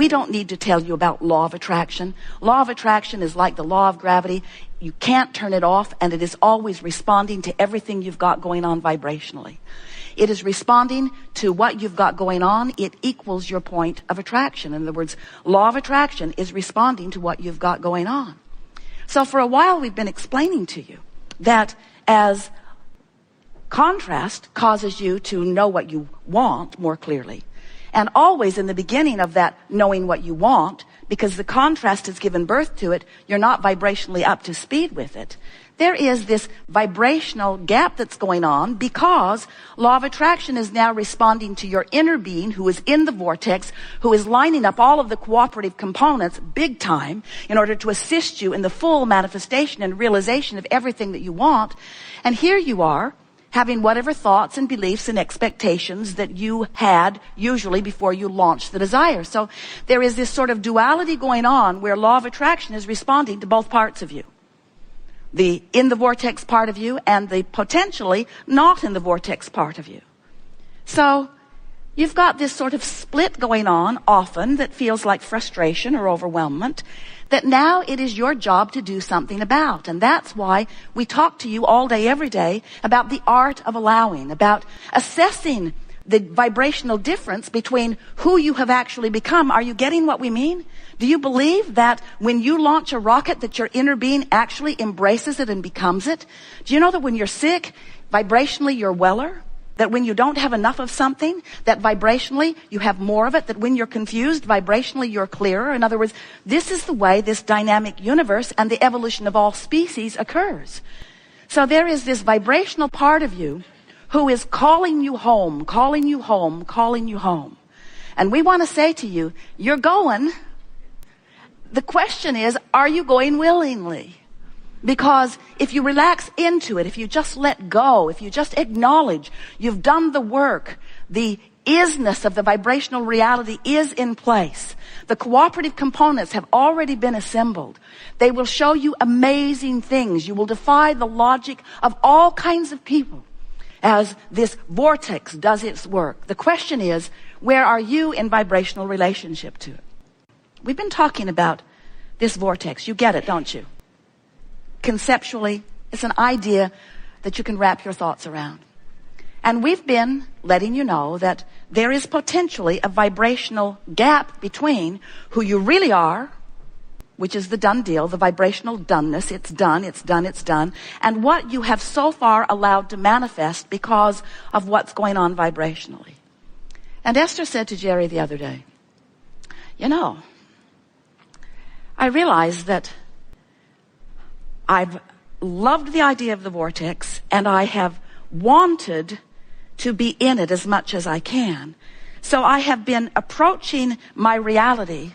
We don't need to tell you about law of attraction. Law of attraction is like the law of gravity. You can't turn it off, and it is always responding to everything you've got going on vibrationally. It is responding to what you've got going on. It equals your point of attraction. In other words, law of attraction is responding to what you've got going on. So for a while, we've been explaining to you that as contrast causes you to know what you want more clearly, and always in the beginning of that knowing what you want, because the contrast has given birth to it, you're not vibrationally up to speed with it. There is this vibrational gap that's going on because law of attraction is now responding to your inner being who is in the vortex, who is lining up all of the cooperative components big time in order to assist you in the full manifestation and realization of everything that you want. And here you are, having whatever thoughts and beliefs and expectations that you had usually before you launched the desire. So there is this sort of duality going on where law of attraction is responding to both parts of you. The in the vortex part of you and the potentially not in the vortex part of you. So you've got this sort of split going on often that feels like frustration or overwhelmment, that now it is your job to do something about. And that's why we talk to you all day, every day about the art of allowing, about assessing the vibrational difference between who you have actually become. Are you getting what we mean? Do you believe that when you launch a rocket that your inner being actually embraces it and becomes it? Do you know that when you're sick, vibrationally you're weller? That when you don't have enough of something, that vibrationally you have more of it, that when you're confused, vibrationally you're clearer. In other words, this is the way this dynamic universe and the evolution of all species occurs. So there is this vibrational part of you who is calling you home, calling you home, calling you home. And we want to say to you, you're going. The question is, are you going willingly? Because if you relax into it, if you just let go, if you just acknowledge you've done the work, the isness of the vibrational reality is in place. The cooperative components have already been assembled. They will show you amazing things. You will defy the logic of all kinds of people as this vortex does its work. The question is, where are you in vibrational relationship to it? We've been talking about this vortex. You get it, don't you? Conceptually, it's an idea that you can wrap your thoughts around. And we've been letting you know that there is potentially a vibrational gap between who you really are, which is the done deal, the vibrational doneness, it's done, it's done, it's done, and what you have so far allowed to manifest because of what's going on vibrationally. And Esther said to Jerry the other day, you know, I realized that I've loved the idea of the vortex, and I have wanted to be in it as much as I can. So I have been approaching my reality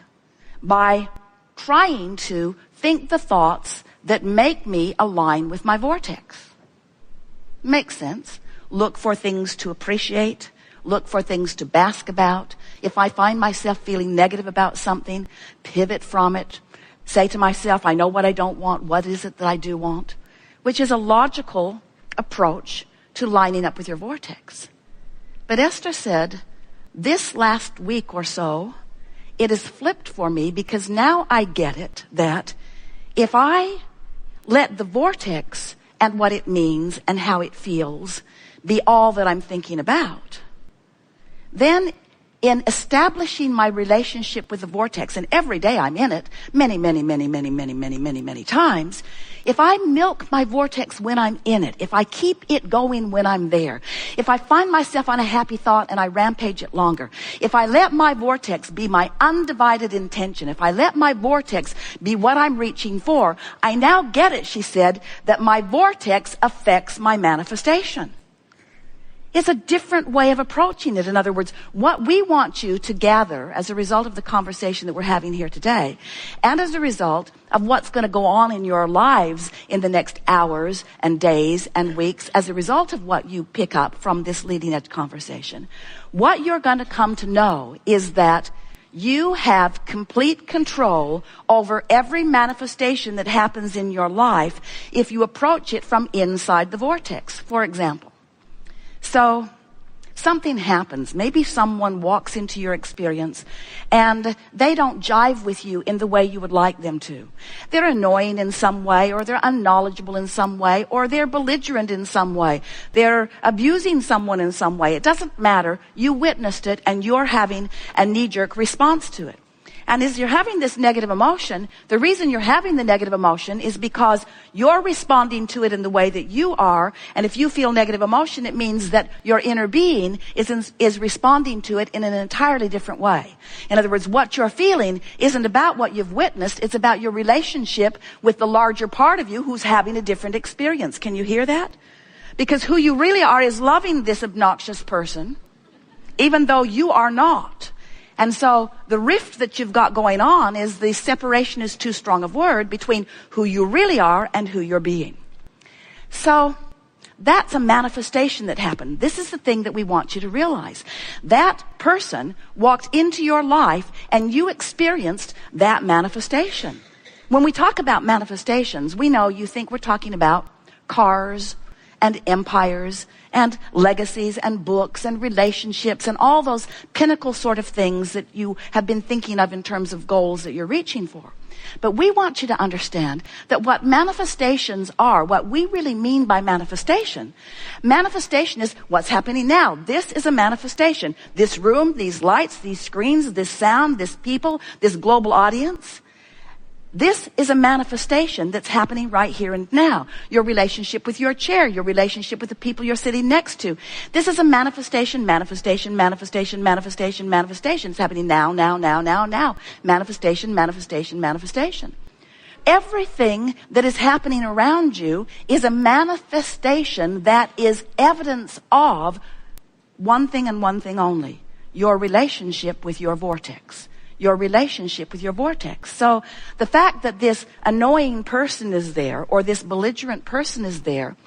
by trying to think the thoughts that make me align with my vortex. Makes sense. Look for things to appreciate. Look for things to bask about. If I find myself feeling negative about something, pivot from it. Say to myself, I know what I don't want. What is it that I do want? Which is a logical approach to lining up with your vortex. But Esther said, this last week or so, it has flipped for me because now I get it that if I let the vortex and what it means and how it feels be all that I'm thinking about, then in establishing my relationship with the vortex, and every day I'm in it, many times, if I milk my vortex when I'm in it, if I keep it going when I'm there, if I find myself on a happy thought and I rampage it longer, if I let my vortex be my undivided intention, if I let my vortex be what I'm reaching for, I now get it, she said, that my vortex affects my manifestation. It's a different way of approaching it. In other words, what we want you to gather as a result of the conversation that we're having here today, and as a result of what's going to go on in your lives in the next hours and days and weeks, as a result of what you pick up from this leading edge conversation, what you're going to come to know is that you have complete control over every manifestation that happens in your life if you approach it from inside the vortex, for example. So Something happens. Maybe someone walks into your experience and they don't jive with you in the way you would like them to. They're annoying in some way, or they're unknowledgeable in some way, or they're belligerent in some way. They're abusing someone in some way. It doesn't matter. You witnessed it and you're having a knee-jerk response to it. And as you're having this negative emotion, the reason you're having the negative emotion is because you're responding to it in the way that you are. And if you feel negative emotion, it means that your inner being is responding to it in an entirely different way. In other words, what you're feeling isn't about what you've witnessed. It's about your relationship with the larger part of you who's having a different experience. Can you hear that? Because who you really are is loving this obnoxious person, even though you are not. And so the rift that you've got going on is the separation is too strong a word between who you really are and who you're being. So that's a manifestation that happened. This is the thing that we want you to realize. That person walked into your life and you experienced that manifestation. When we talk about manifestations, we know you think we're talking about cars and empires and legacies and books and relationships and all those pinnacle sort of things that you have been thinking of in terms of goals that you're reaching for. But we want you to understand that what manifestations are, what we really mean by manifestation is what's happening now. This is a manifestation. This room, these lights, these screens, this sound, this people, this global audience. This is a manifestation that's happening right here and now. Your relationship with your chair, your relationship with the people you're sitting next to. This is a manifestation. It's happening now. Manifestation. Everything that is happening around you is a manifestation that is evidence of one thing and one thing only. Your relationship with your vortex. Your relationship with your vortex. So the fact that this annoying person is there or this belligerent person is there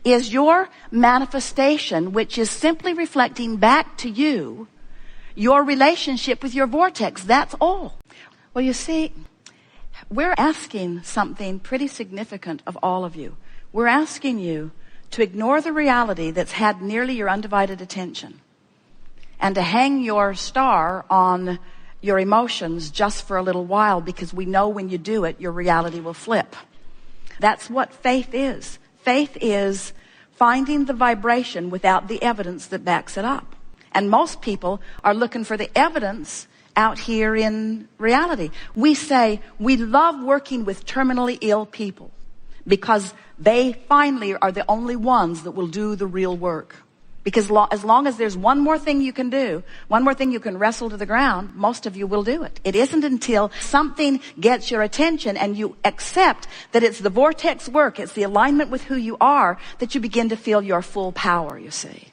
is your manifestation, which is simply reflecting back to you your relationship with your vortex. That's all. Well, you see, we're asking something pretty significant of all of you. We're asking you to ignore the reality that's had nearly your undivided attention and to hang your star on your emotions just for a little while, because we know when you do it, your reality will flip. That's what faith is. Faith is finding the vibration without the evidence that backs it up. And most people are looking for the evidence out here in reality. We say we love working with terminally ill people because they finally are the only ones that will do the real work. Because as long as there's one more thing you can do, one more thing you can wrestle to the ground, most of you will do it. It isn't until something gets your attention and you accept that it's the vortex work, it's the alignment with who you are, that you begin to feel your full power, you see.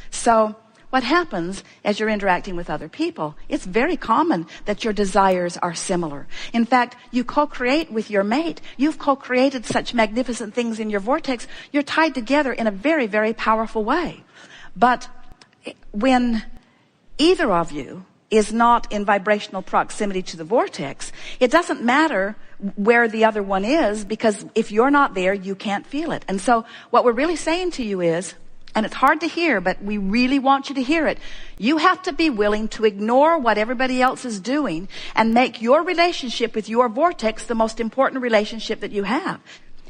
So what happens as you're interacting with other people, it's very common that your desires are similar. In fact, you co-create with your mate. You've co-created such magnificent things in your vortex. You're tied together in a very, very powerful way. But when either of you is not in vibrational proximity to the vortex, it doesn't matter where the other one is, because if you're not there, you can't feel it. And so what we're really saying to you is, and it's hard to hear, but we really want you to hear it, you have to be willing to ignore what everybody else is doing and make your relationship with your vortex the most important relationship that you have.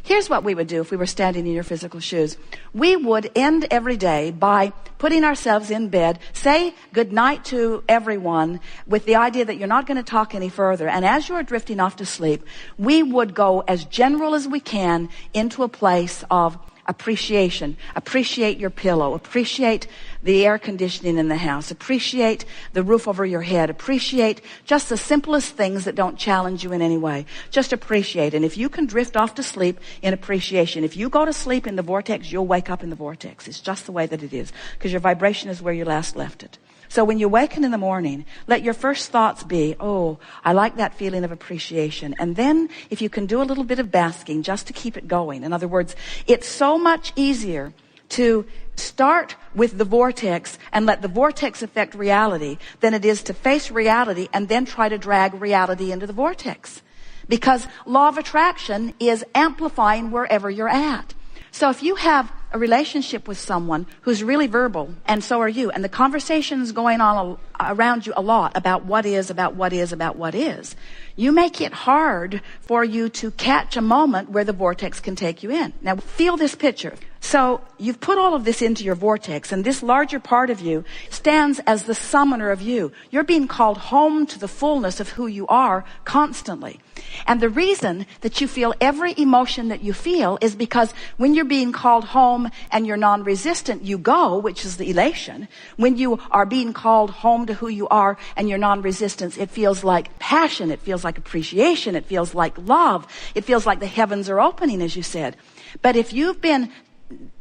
Here's what we would do if we were standing in your physical shoes. We would end every day by putting ourselves in bed, say goodnight to everyone with the idea that you're not going to talk any further. And as you're drifting off to sleep, we would go as general as we can into a place of appreciation. Appreciate your pillow. Appreciate the air conditioning in the house. Appreciate the roof over your head. Appreciate just the simplest things that don't challenge you in any way. Just appreciate. And if you can drift off to sleep in appreciation, if you go to sleep in the vortex, you'll wake up in the vortex. It's just the way that it is, because your vibration is where you last left it. So when you waken in the morning, let your first thoughts be, oh, I like that feeling of appreciation. And then if you can do a little bit of basking just to keep it going. In other words, it's so much easier to start with the vortex and let the vortex affect reality than it is to face reality and then try to drag reality into the vortex. Because law of attraction is amplifying wherever you're at. So if you have a relationship with someone who's really verbal, and so are you, and the conversation's going on around you a lot about what is, you make it hard for you to catch a moment where the vortex can take you in. Now, feel this picture. So you've put all of this into your vortex, and this larger part of you stands as the summoner of you. You're being called home to the fullness of who you are constantly. And the reason that you feel every emotion that you feel is because when you're being called home and you're non-resistant, you go, which is the elation. When you are being called home to who you are and you're non-resistant, it feels like passion, it feels like appreciation, it feels like love, it feels like the heavens are opening, as you said. But if you've been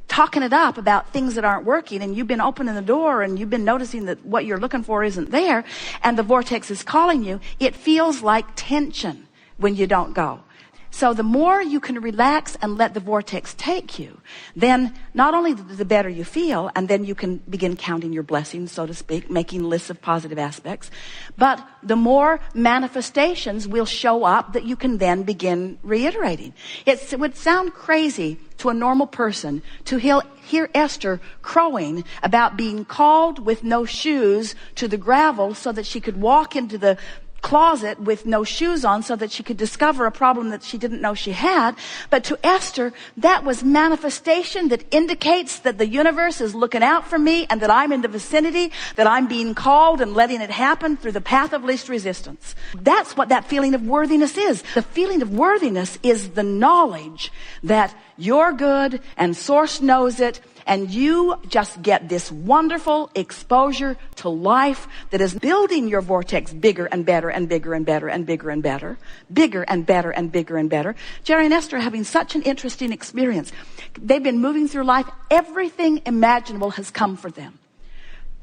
talking it up about things that aren't working, and you've been opening the door and you've been noticing that what you're looking for isn't there, and the vortex is calling you, it feels like tension when you don't go. So the more you can relax and let the vortex take you, then not only the better you feel, and then you can begin counting your blessings, so to speak, making lists of positive aspects, but the more manifestations will show up that you can then begin reiterating. It would sound crazy to a normal person to hear Esther crowing about being called with no shoes to the gravel so that she could walk into the closet with no shoes on so that she could discover a problem that she didn't know she had. But to Esther, that was manifestation that indicates that the universe is looking out for me and that I'm in the vicinity, that I'm being called and letting it happen through the path of least resistance. That's what that feeling of worthiness is. The feeling of worthiness is the knowledge that you're good and Source knows it, and you just get this wonderful exposure to life that is building your vortex bigger and better and bigger and better and bigger and better, bigger and better and bigger and better. Jerry and Esther are having such an interesting experience. They've been moving through life. Everything imaginable has come for them.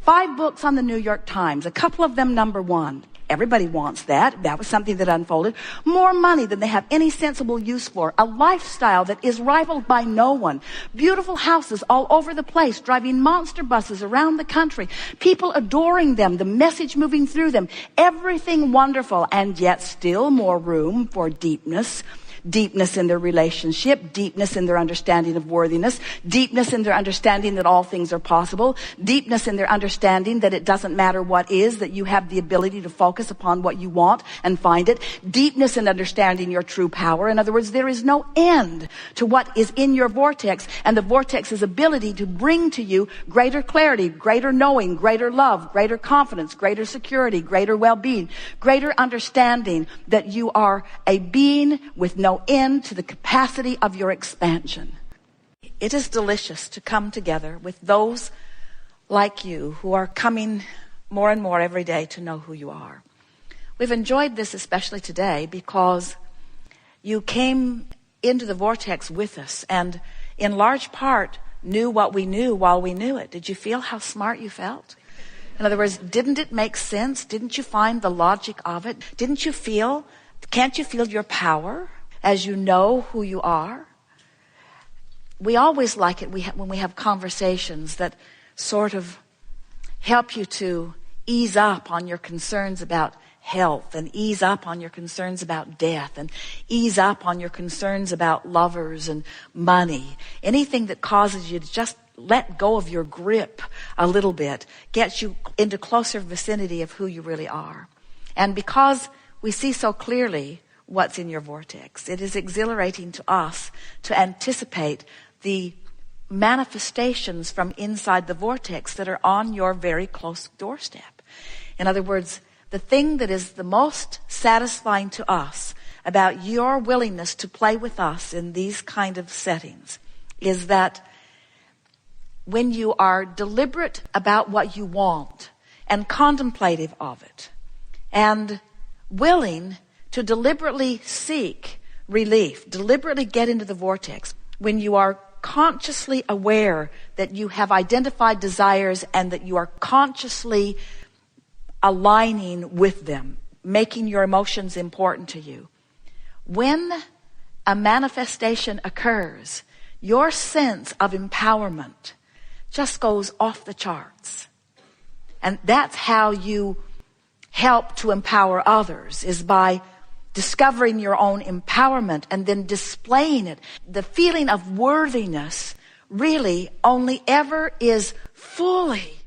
5 books on the New York Times, a couple of them #1. Everybody wants that. That was something that unfolded. More money than they have any sensible use for. A lifestyle that is rivaled by no one. Beautiful houses all over the place. Driving monster buses around the country. People adoring them. The message moving through them. Everything wonderful. And yet still more room for deepness. Deepness in their relationship, deepness in their understanding of worthiness, deepness in their understanding that all things are possible, deepness in their understanding that it doesn't matter what is, that you have the ability to focus upon what you want and find it, deepness in understanding your true power. In other words, there is no end to what is in your vortex, and the vortex's ability to bring to you greater clarity, greater knowing, greater love, greater confidence, greater security, greater well-being, greater understanding that you are a being with no end to the capacity of your expansion. It is delicious to come together with those like you who are coming more and more every day to know who you are. We've enjoyed this especially today because you came into the vortex with us and in large part knew what we knew while we knew it. Did you feel how smart you felt? In other words, didn't it make sense? Didn't you find the logic of it? Can't you feel your power? As you know who you are? We always like it when we have conversations that sort of help you to ease up on your concerns about health and ease up on your concerns about death and ease up on your concerns about lovers and money. Anything that causes you to just let go of your grip a little bit gets you into closer vicinity of who you really are. And because we see so clearly what's in your vortex, it is exhilarating to us to anticipate the manifestations from inside the vortex that are on your very close doorstep. In other words, the thing that is the most satisfying to us about your willingness to play with us in these kind of settings is that when you are deliberate about what you want and contemplative of it and willing to deliberately seek relief, deliberately get into the vortex, when you are consciously aware that you have identified desires and that you are consciously aligning with them, making your emotions important to you. When a manifestation occurs, your sense of empowerment just goes off the charts. And that's how you help to empower others, is by discovering your own empowerment and then displaying it. The feeling of worthiness really only ever is fully